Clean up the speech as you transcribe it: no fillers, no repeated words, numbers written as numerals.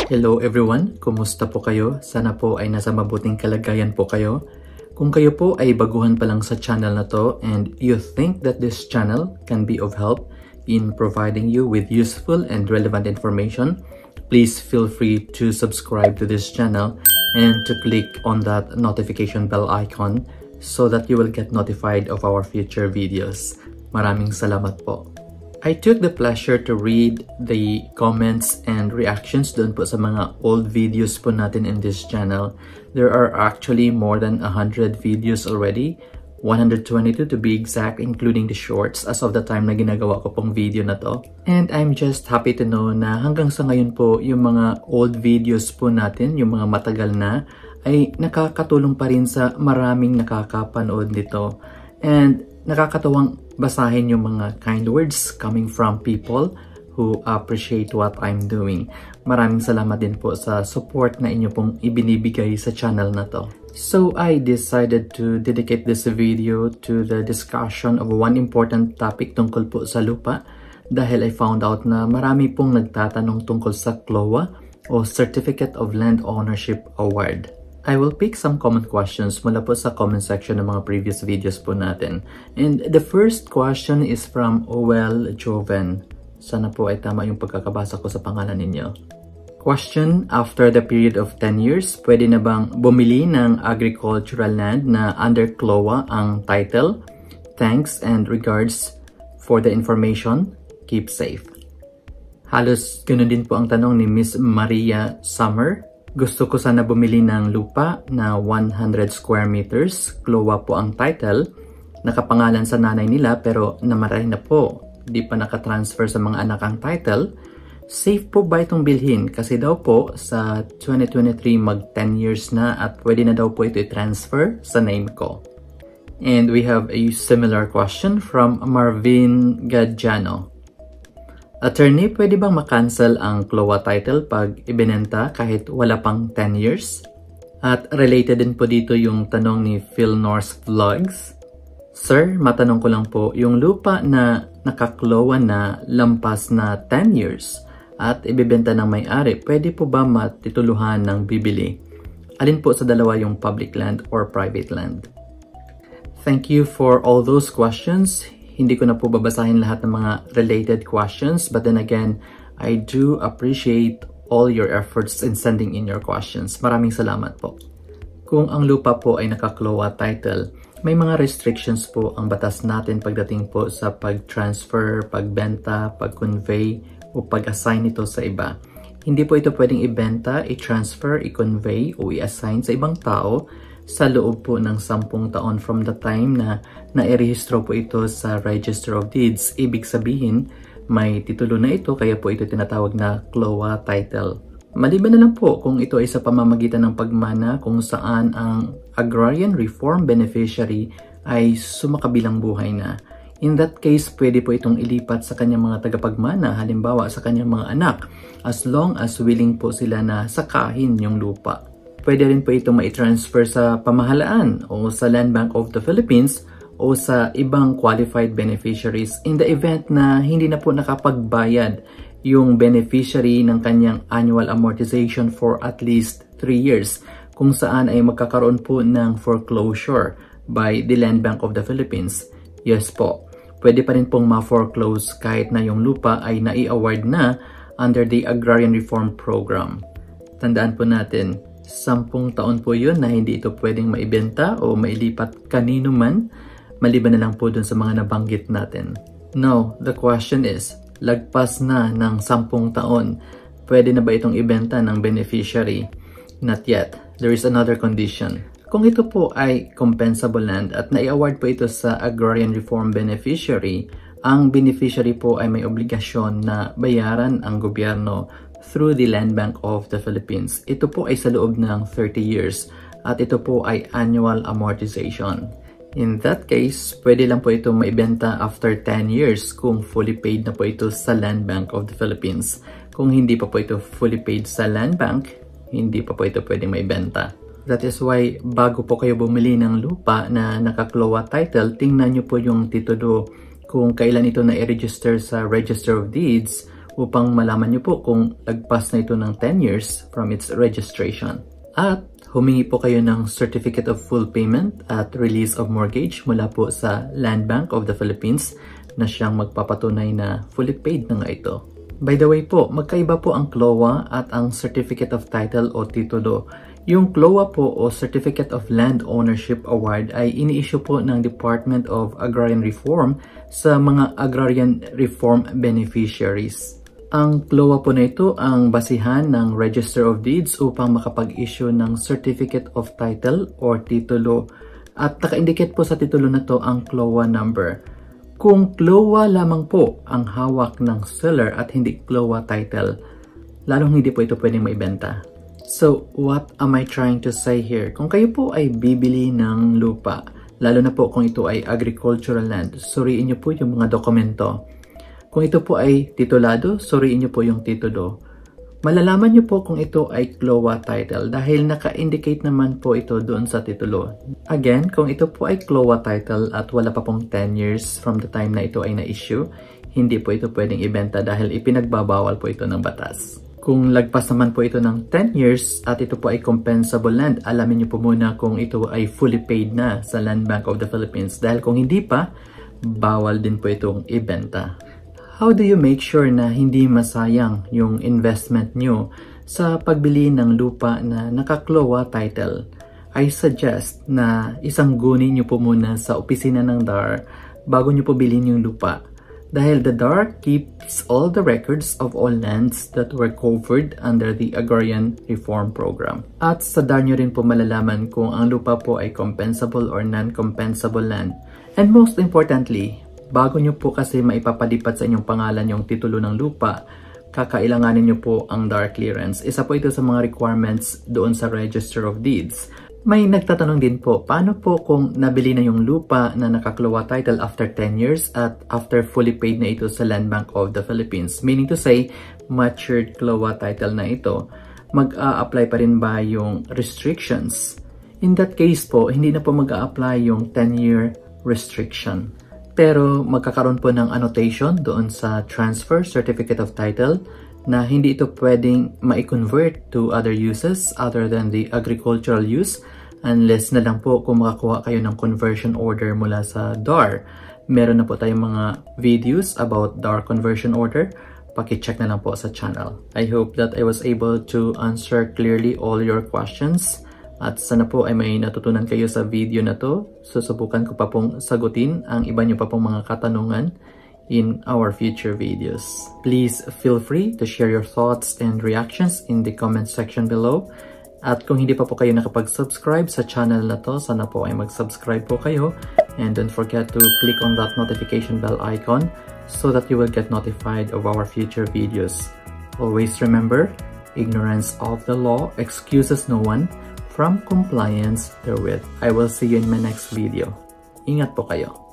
Hello everyone! Kumusta po kayo? Sana po ay nasa mabuting kalagayan po kayo. Kung kayo po ay baguhan pa lang sa channel na to and you think that this channel can be of help in providing you with useful and relevant information, please feel free to subscribe to this channel and to click on that notification bell icon so that you will get notified of our future videos. Maraming salamat po. I took the pleasure to read the comments and reactions dun po sa mga old videos po natin in this channel. There are actually more than 100 videos already, 122 to be exact, including the shorts as of the time na ginagawa ko pong video na to. And I'm just happy to know na hanggang sa ngayon po, yung mga old videos po natin, yung mga matagal na, ay nakakatulong pa rin sa maraming nakakapanood nito. And nakakatawang basahin yung mga kind words coming from people who appreciate what I'm doing. Maraming salamat din po sa support na inyo pong ibinibigay sa channel na to. So I decided to dedicate this video to the discussion of one important topic tungkol po sa lupa dahil I found out na marami pong nagtatanong tungkol sa CLOA o Certificate of Land Ownership Award. I will pick some common questions mula po sa comment section ng mga previous videos po natin. And the first question is from Oel Joven. Sana po ay tama yung pagkakabasa ko sa pangalan ninyo. Question, after the period of 10 years, pwede na bang bumili ng agricultural land na under CLOA ang title? Thanks and regards for the information. Keep safe. Halos ganun din po ang tanong ni Miss Maria Summer. Gusto ko sana bumili ng lupa na 100 square meters. CLOA po ang title. Nakapangalan sa nanay nila pero namatay na po. Di pa nakatransfer sa mga anak ang title. Safe po ba itong bilhin? Kasi daw po sa 2023 mag 10 years na at pwede na daw po ito i-transfer sa name ko. And we have a similar question from Marvin Gadjano. Attorney, pwede bang makancel ang CLOA title pag ibinenta kahit wala pang 10 years? At related din po dito yung tanong ni Phil North Vlogs. Sir, matanong ko lang po, yung lupa na naka-CLOA na lampas na 10 years at ibibenta ng may-ari, pwede po ba matituluhan ng bibili? Alin po sa dalawa yung public land or private land? Thank you for all those questions. Hindi ko na po babasahin lahat ng mga related questions, but then again, I do appreciate all your efforts in sending in your questions. Maraming salamat po. Kung ang lupa po ay naka-CLOA title, may mga restrictions po ang batas natin pagdating po sa pag-transfer, pagbenta, pag-convey o pag-assign ito sa iba. Hindi po ito pwedeng ibenta, i-transfer, i-convey o i-assign sa ibang tao sa loob po ng 10 taon from the time na nairehistro po ito sa Register of Deeds. Ibig sabihin, may titulo na ito kaya po ito tinatawag na CLOA title. Maliban na lang po kung ito ay sa pamamagitan ng pagmana kung saan ang Agrarian Reform Beneficiary ay sumakabilang buhay na. In that case, pwede po itong ilipat sa kanyang mga tagapagmana, halimbawa sa kanyang mga anak, as long as willing po sila na sakahin yung lupa. Pwede rin po ito mai-transfer sa pamahalaan o sa Land Bank of the Philippines o sa ibang qualified beneficiaries in the event na hindi na po nakapagbayad yung beneficiary ng kanyang annual amortization for at least 3 years kung saan ay magkakaroon po ng foreclosure by the Land Bank of the Philippines. Yes po, pwede pa rin pong ma-foreclose kahit na yung lupa ay nai-award na under the Agrarian Reform Program. Tandaan po natin, 10 taon po yun na hindi ito pwedeng maibenta o mailipat kanino man, maliban na lang po dun sa mga nabanggit natin. Now, the question is, lagpas na ng 10 taon, pwede na ba itong ibenta ng beneficiary? Not yet. There is another condition. Kung ito po ay compensable land at nai-award po ito sa Agrarian Reform Beneficiary, ang beneficiary po ay may obligasyon na bayaran ang gobyerno through the Land Bank of the Philippines. Ito po ay sa loob ng 30 years at ito po ay annual amortization. In that case, pwede lang po ito maibenta after 10 years kung fully paid na po ito sa Land Bank of the Philippines. Kung hindi pa po ito fully paid sa Land Bank, hindi pa po ito pwedeng maibenta. That is why bago po kayo bumili ng lupa na naka-CLOA title, tingnan nyo po yung titulo kung kailan ito na i-register sa Register of Deeds upang malaman nyo po kung lagpas na ito ng 10 years from its registration. At humingi po kayo ng Certificate of Full Payment at Release of Mortgage mula po sa Land Bank of the Philippines na siyang magpapatunay na fully paid na nga ito. By the way po, magkaiba po ang CLOA at ang Certificate of Title o Titulo. Yung CLOA po o Certificate of Land Ownership Award ay ini-issue po ng Department of Agrarian Reform sa mga agrarian reform beneficiaries. Ang CLOA po na ito ang basihan ng Register of Deeds upang makapag-issue ng Certificate of Title or Titulo. At naka-indicate po sa titulo na to ang CLOA number. Kung CLOA lamang po ang hawak ng seller at hindi CLOA title, lalong hindi po ito pwedeng maibenta. So, what am I trying to say here? Kung kayo po ay bibili ng lupa, lalo na po kung ito ay agricultural land, suriin niyo po yung mga dokumento. Kung ito po ay titulado, suriin niyo po yung titulo. Malalaman niyo po kung ito ay CLOA title dahil naka-indicate naman po ito doon sa titulo. Again, kung ito po ay CLOA title at wala pa pong 10 years from the time na ito ay na-issue, hindi po ito pwedeng ibenta dahil ipinagbabawal po ito ng batas. Kung lagpas naman po ito ng 10 years at ito po ay compensable land, alamin niyo po muna kung ito ay fully paid na sa Land Bank of the Philippines dahil kung hindi pa, bawal din po itong ibenta. How do you make sure na hindi masayang yung investment nyo sa pagbili ng lupa na naka-CLOA title? I suggest na isang guni nyo po muna sa opisina ng DAR bago nyo po bilhin yung lupa. Dahil the DAR keeps all the records of all lands that were covered under the Agrarian Reform Program. At sa DAR nyo rin po malalaman kung ang lupa po ay compensable or non-compensable land. And most importantly, bago nyo po kasi maipapalipat sa inyong pangalan yung titulo ng lupa, kakailanganin nyo po ang DAR clearance. Isa po ito sa mga requirements doon sa Register of Deeds. May nagtatanong din po, paano po kung nabili na yung lupa na naka-CLOA title after 10 years at after fully paid na ito sa Land Bank of the Philippines? Meaning to say, matured CLOA title na ito. Mag-a-apply pa rin ba yung restrictions? In that case po, hindi na po mag-a-apply yung 10-year restriction. Pero magkakaroon po ng annotation doon sa Transfer Certificate of Title na hindi ito pwedeng ma-convert to other uses other than the agricultural use unless na lang po kung makakuha kayo ng conversion order mula sa DAR. Meron na po tayong mga videos about DAR conversion order. Paki-check na lang po sa channel. I hope that I was able to answer clearly all your questions. At sana po ay may natutunan kayo sa video na to. Susubukan ko pa pong sagutin ang iba nyo pa pong mga katanungan in our future videos. Please feel free to share your thoughts and reactions in the comment section below. At kung hindi pa po kayo nakapag-subscribe sa channel na to, sana po ay mag-subscribe po kayo. And don't forget to click on that notification bell icon so that you will get notified of our future videos. Always remember, ignorance of the law excuses no one from compliance therewith. I will see you in my next video. Ingat po kayo.